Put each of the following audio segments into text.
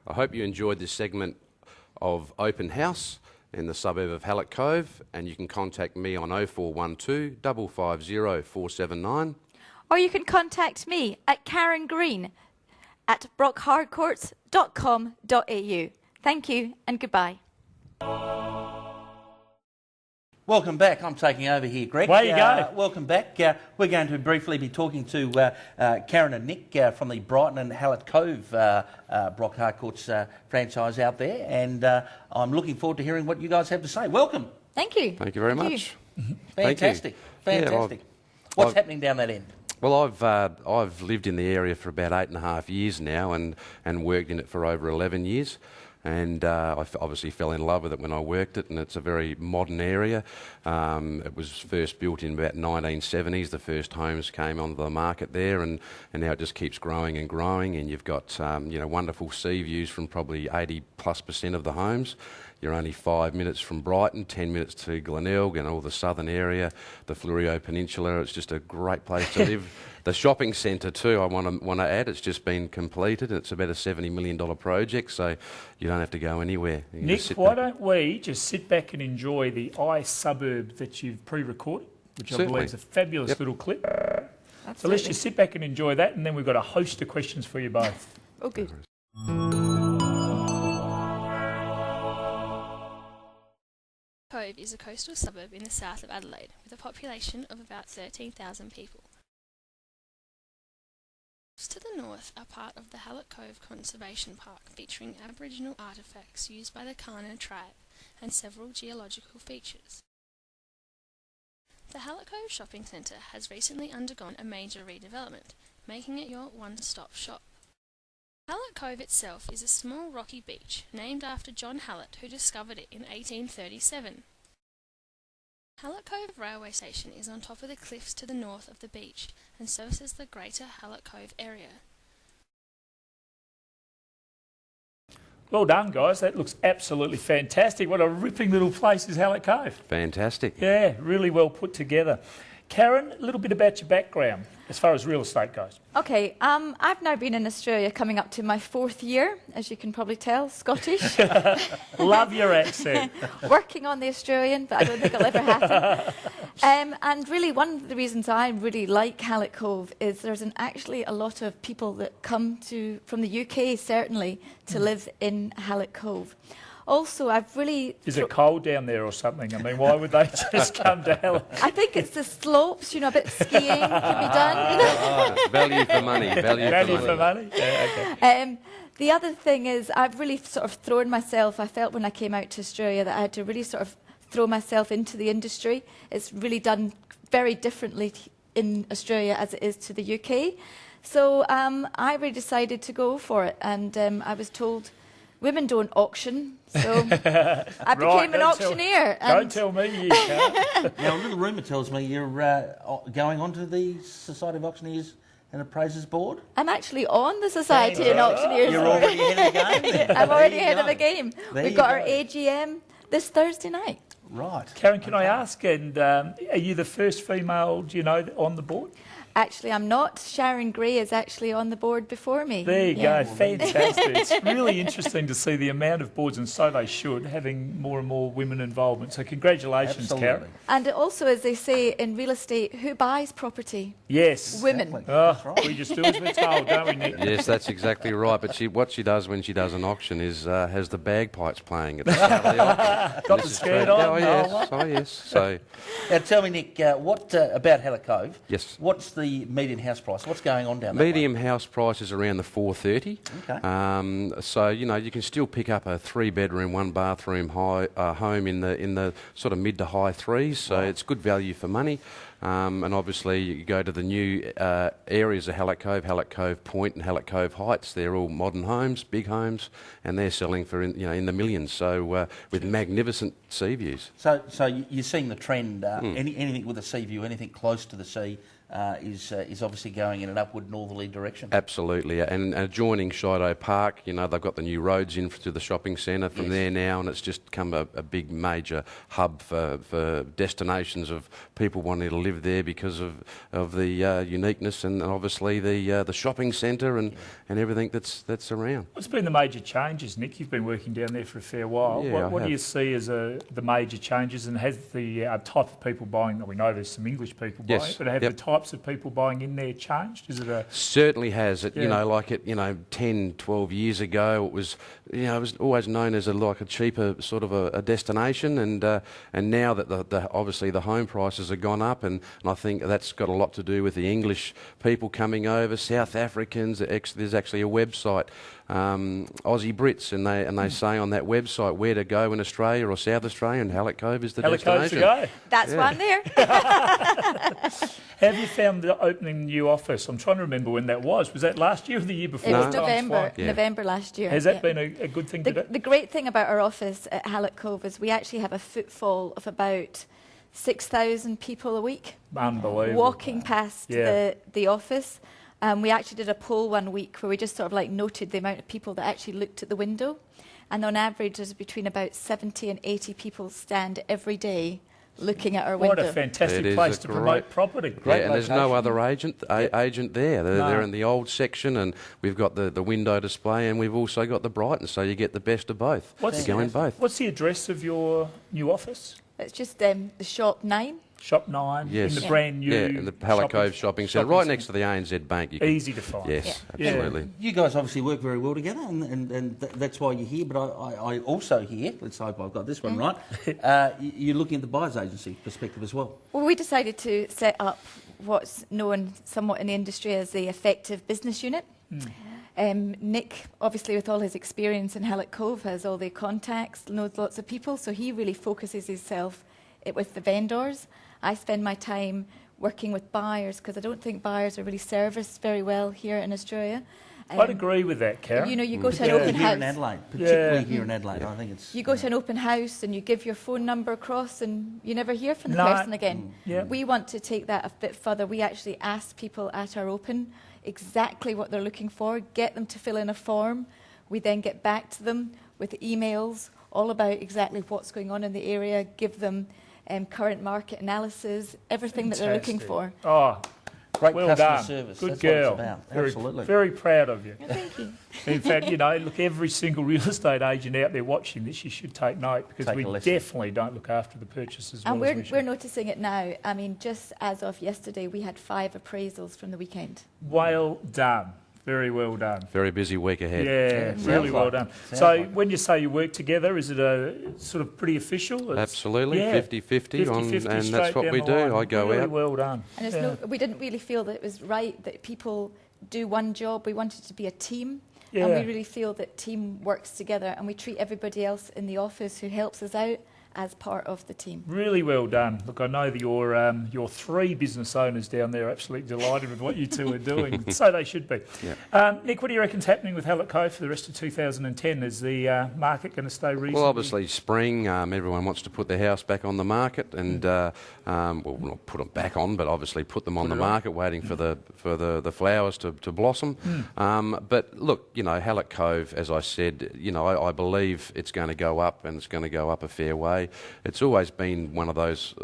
I hope you enjoyed this segment of Open House in the suburb of Hallett Cove, and you can contact me on 0412 550 479. Or you can contact me at Karen Green at brockharcourts.com.au. Thank you and goodbye. Welcome back. I'm taking over here, Greg. Way you go. Welcome back. We're going to briefly be talking to Karen and Nick from the Brighton and Hallett Cove Brock Harcourts franchise out there, and I'm looking forward to hearing what you guys have to say. Welcome. Thank you. Thank you very much. Fantastic. Fantastic. What's happening down that end? Well, I've lived in the area for about 8.5 years now, and worked in it for over 11 years. And I obviously fell in love with it when I worked it, and it's a very modern area. It was first built in about 1970s. The first homes came onto the market there, and now it just keeps growing and growing. And you've got wonderful sea views from probably 80+% of the homes. You're only 5 minutes from Brighton, 10 minutes to Glenelg and all the southern area, the Fleurieu Peninsula. It's just a great place to live. The shopping centre too, I want to add, it's just been completed. It's about a $70 million project, so you don't have to go anywhere. Nick, why don't we just sit back and enjoy the suburb that you've pre-recorded, which I believe is a fabulous little clip. Absolutely. So let's just sit back and enjoy that, and then we've got a host of questions for you both. Oh, good. Cove is a coastal suburb in the south of Adelaide, with a population of about 13,000 people. To the north are part of the Hallett Cove Conservation Park, featuring Aboriginal artefacts used by the Kaurna tribe and several geological features. The Hallett Cove Shopping Centre has recently undergone a major redevelopment, making it your one-stop shop. Hallett Cove itself is a small rocky beach named after John Hallett, who discovered it in 1837. Hallett Cove railway station is on top of the cliffs to the north of the beach and services the greater Hallett Cove area. Well done, guys. That looks absolutely fantastic. What a ripping little place is Hallett Cove. Fantastic. Yeah, really well put together. Karen, a little bit about your background as far as real estate goes. Okay, I've now been in Australia coming up to my 4th year, as you can probably tell, Scottish. Love your accent. Working on the Australian, but I don't think it'll ever happen. And really, one of the reasons I really like Hallett Cove is there's actually a lot of people that come from the UK, certainly, to live in Hallett Cove. Also, I've really... Is it cold down there or something? I mean, why would they just come to Hallett? I think it's the slopes, a bit of skiing can be done. Value for money. Value for money? Yeah, okay. The other thing is I've really sort of thrown myself, I felt when I came out to Australia that I had to really sort of throw myself into the industry. It's really done very differently in Australia as it is to the UK. So I really decided to go for it, and I was told... Women don't auction, so I became an auctioneer. Don't tell me you can't. Now, a little rumour tells me you're going on to the Society of Auctioneers and Appraisers Board. I'm actually on the Society of Auctioneers. You're already ahead of the game then. I'm already ahead of the game. We've got our AGM this Thursday night. Right. Karen, can I ask, and are you the first female, on the board? Actually, I'm not. Sharon Gray is actually on the board before me. There you go. Fantastic. It's really interesting to see the amount of boards, and so they should, having more and more women involvement. So congratulations, Absolutely. Karen. And also, as they say in real estate, who buys property? Yes. Women. Exactly. Oh, That's right. we just do as we're told, don't we, Nick? Yes, that's exactly right. But what she does when she does an auction is has the bagpipes playing at the start of the auction. Got the skirt on? Oh, yes. Oh, yes. So, Now, tell me, Nick, what about Hallett Cove? yes. What's the median house price? What's going on down there? Medium house price is around the 430. Okay. So you can still pick up a 3-bedroom, 1-bathroom home in the sort of mid to high threes. So it's good value for money. And obviously you go to the new areas of Hallett Cove Point and Hallett Cove Heights. They're all modern homes, big homes, and they're selling for in the millions. So with magnificent sea views. So you're seeing the trend. Anything with a sea view, anything close to the sea. is obviously going in an upward northerly direction. Absolutely, and adjoining Shido Park, you know, they've got the new roads in to the shopping centre from there now, and it's just become a big major hub for destinations of people wanting to live there because of the uniqueness and obviously the shopping centre and everything that's around. What's been the major changes, Nick? You've been working down there for a fair while. Yeah, what do you see as the major changes, and has the type of people buying, we know there's some English people buying, but have the types of people buying in there changed? Is it a... Certainly has. It, you know, like 10, 12 years ago, it was, you know, it was always known as like a cheaper sort of a destination, and now that obviously the home prices have gone up, and I think that's got a lot to do with the English people coming over, South Africans. There's actually a website, Aussie Brits, and they say on that website where to go in Australia or South Australia, and Hallett Cove is the destination. Go. That's why I'm there. Have you found the opening new office? I'm trying to remember when that was. Was that last year or the year before? It was November last year. Has that been a good thing to do? The great thing about our office at Hallett Cove is we actually have a footfall of about 6,000 people a week. Unbelievable. Walking past the office. We actually did a poll one week where we just sort of like noted the amount of people that actually looked at the window. And on average, there's between about 70 and 80 people stand every day looking at our window. What a fantastic place to promote property. Great and there's no other agent there. They're in the old section, and we've got the window display, and we've also got the Brighton, so you get the best of both. You go in both. What's the address of your new office? It's just the Shop 9. Shop 9, in the brand new... Yeah, in the Hallett Cove Shopping Centre, right next to the ANZ Bank. Easy to find. Yes, absolutely. You guys obviously work very well together, and that's why you're here, but I also hear, let's hope I've got this one right, you're looking at the buyer's agency perspective as well. Well, we decided to set up what's known somewhat in the industry as the effective business unit. Nick, obviously with all his experience in Hallett Cove, has all the contacts, knows lots of people, so he really focuses himself with the vendors. I spend my time working with buyers because I don't think buyers are really serviced very well here in Australia. I'd agree with that, Karen. You know, you go to an open house. Here in Adelaide, particularly here in Adelaide, I think it's... You go to an open house and you give your phone number across and you never hear from the person again. We want to take that a bit further. We actually ask people at our open exactly what they're looking for, get them to fill in a form. We then get back to them with emails all about exactly what's going on in the area, give them current market analysis, everything that they're looking for. Oh, great well customer done. service. Good That's girl. what it's about. Absolutely. Very proud of you. Thank you. In fact, you know, look, every single real estate agent out there watching this, you should take note, because we definitely don't look after the purchase as well as we should. We're noticing it now. I mean, just as of yesterday, we had 5 appraisals from the weekend. Well done. Very well done. Very busy week ahead. Yeah, really well done. So when you say you work together, is it a sort of pretty official? Absolutely, 50-50, and that's what we do. I go really out. Well done. And we didn't really feel that it was right that people do one job. We wanted to be a team. And we really feel that team works together, and we treat everybody else in the office who helps us out as part of the team. Really well done. Look, I know that your 3 business owners down there are absolutely delighted with what you two are doing. So they should be. Yeah. Nick, what do you reckon's happening with Hallett Cove for the rest of 2010? Is the market going to stay reasonably? Well, obviously spring, everyone wants to put their house back on the market, and well, not put them back on, but obviously put them on the market, waiting for the flowers to blossom. But look, you know, Hallett Cove, as I said, you know, I believe it's going to go up, and it's going to go up a fair way. It's always been one of those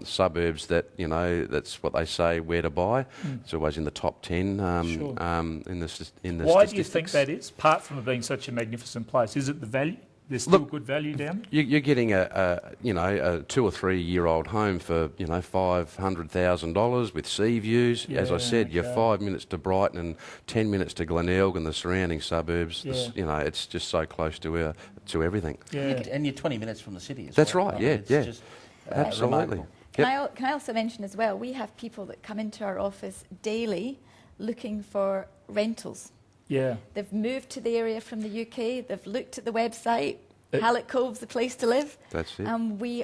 suburbs that, you know, that's what they say where to buy. It's always in the top 10 in the Why do you think that is, apart from it being such a magnificent place? Is it the value? There's still good value down there? You're getting a 2 or 3 year old home for, you know, $500,000 with sea views. As I said, you're 5 minutes to Brighton and 10 minutes to Glenelg and the surrounding suburbs. You know, it's just so close to everything. And you're 20 minutes from the city as That's well. right, it's just, absolutely. Can I also mention as well, we have people that come into our office daily looking for rentals. They've moved to the area from the UK, they've looked at the website, Hallett Cove's the place to live. That's it. And we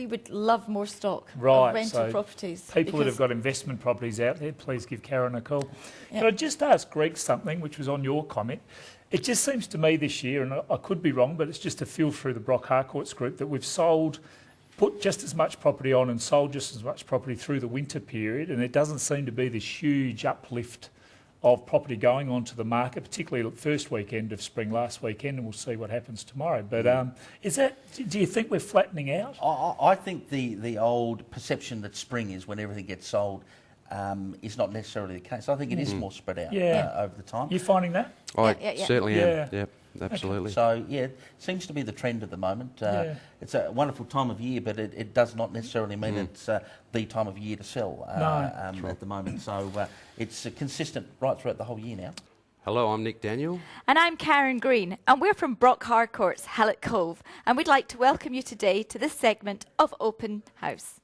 would love more stock of rental properties. People that have got investment properties out there, please give Karen a call. Can I just ask Greg something, which was on your comment? It just seems to me this year, and I could be wrong, but it's just a feel through the Brock Harcourts group, that we've sold put just as much property on and sold just as much property through the winter period, and there doesn't seem to be this huge uplift of property going onto the market, particularly the first weekend of spring last weekend, and we'll see what happens tomorrow. But do you think we're flattening out? I think the old perception that spring is when everything gets sold is not necessarily the case. I think it is more spread out over the time. You finding that? I certainly am. Yeah, absolutely. Okay. So, yeah, it seems to be the trend at the moment. It's a wonderful time of year, but it does not necessarily mean it's the time of year to sell at the moment. So it's consistent right throughout the whole year now. Hello, I'm Nick Daniel. And I'm Karen Green, and we're from Brock Harcourts, Hallett Cove, and we'd like to welcome you today to this segment of Open House.